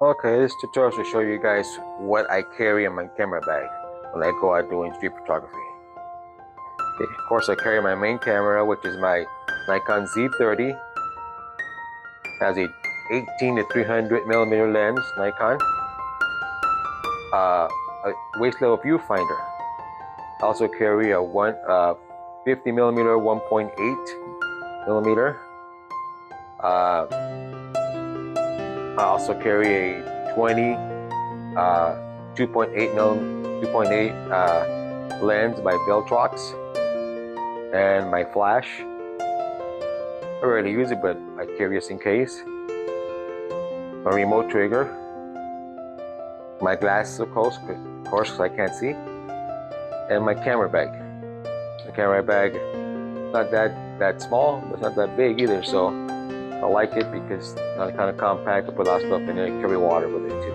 Okay, this tutorial will show you guys what I carry in my camera bag when I go out doing street photography. Okay, of course, I carry my main camera, which is my Nikon Z30. It has a 18 to 300 millimeter lens, Nikon. A waist level viewfinder. I also carry a 50 millimeter 1.8 millimeter. Uh, I also carry a 20 2.8 lens by Beltrox, and my flash. I rarely use it, but I carry just in case. My remote trigger, my glasses, of course, because I can't see, and my camera bag. The camera bag, not that small, but it's not that big either. So I like it because it's kind of compact. I put a lot of stuff in it. Carry water with it too.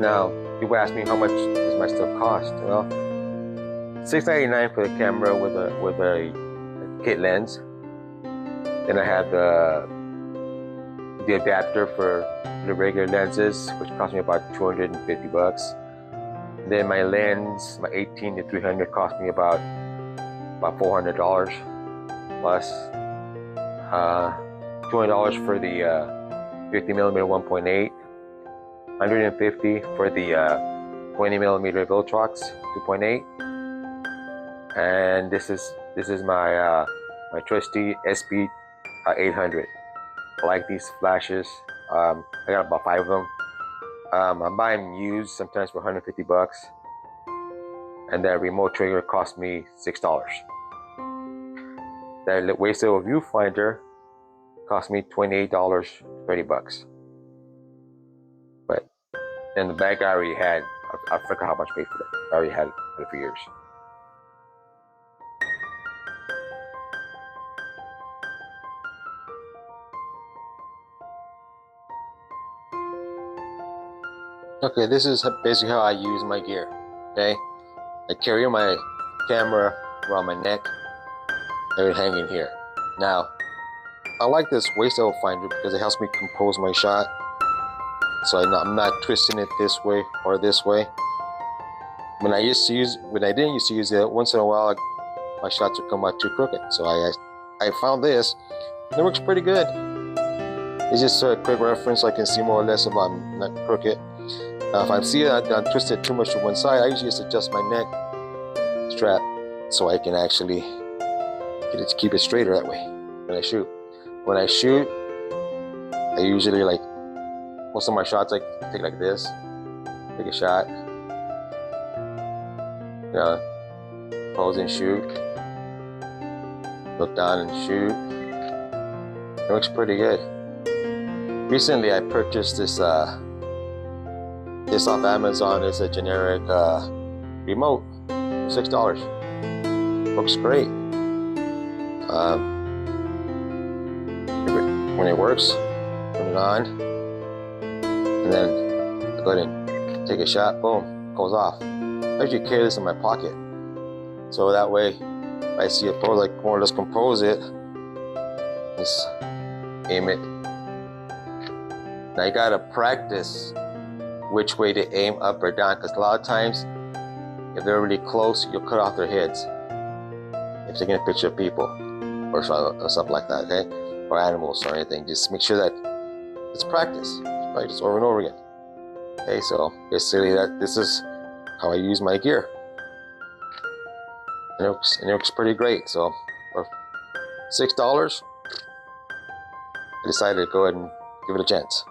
Now, people ask me how much does my stuff cost? Well, $6.99 for the camera with a kit lens. Then I have the adapter for the regular lenses, which cost me about 250 bucks. And then my lens, my 18 to 300, cost me about $400 plus $200 for the 50 millimeter 1.8, 150 for the 20 millimeter Viltrox 2.8, and this is my my trusty SB 800. I like these flashes. I got about 5 of them. I'm buying them used sometimes for 150 bucks, and that remote trigger cost me $6. That waist level viewfinder cost me $28, 30 bucks. But in the bag I already had, I forgot how much I paid for that. I already had it for years. Okay, this is basically how I use my gear. Okay, I carry my camera around my neck, and it hanging here. Now, I like this waist level finder because it helps me compose my shot, so I'm not twisting it this way or this way. When I didn't used to use it, once in a while, my shots would come out too crooked. So I found this. It works pretty good. It's just a quick reference so I can see more or less if I'm not crooked. If I see it, I'm twisted too much to one side, I usually just adjust my neck strap so I can actually keep it straighter that way when I shoot. When I shoot, I usually most of my shots I take like this, take a shot, pose and shoot, look down and shoot. It looks pretty good. Recently I purchased this off Amazon. It's a generic remote, $6. Looks great. When it works, turn it on, and then I go ahead and take a shot. Boom, goes off. I usually carry this in my pocket, so that way, if I see a pose, like more or less compose it, just aim it. Now you gotta practice which way to aim, up or down, because a lot of times if they're really close, you'll cut off their heads if taking a picture of people or something like that, okay, or animals or anything. Just make sure that it's practice over and over again. Okay, so basically this is how I use my gear, and it looks pretty great. So for $6, I decided to go ahead and give it a chance.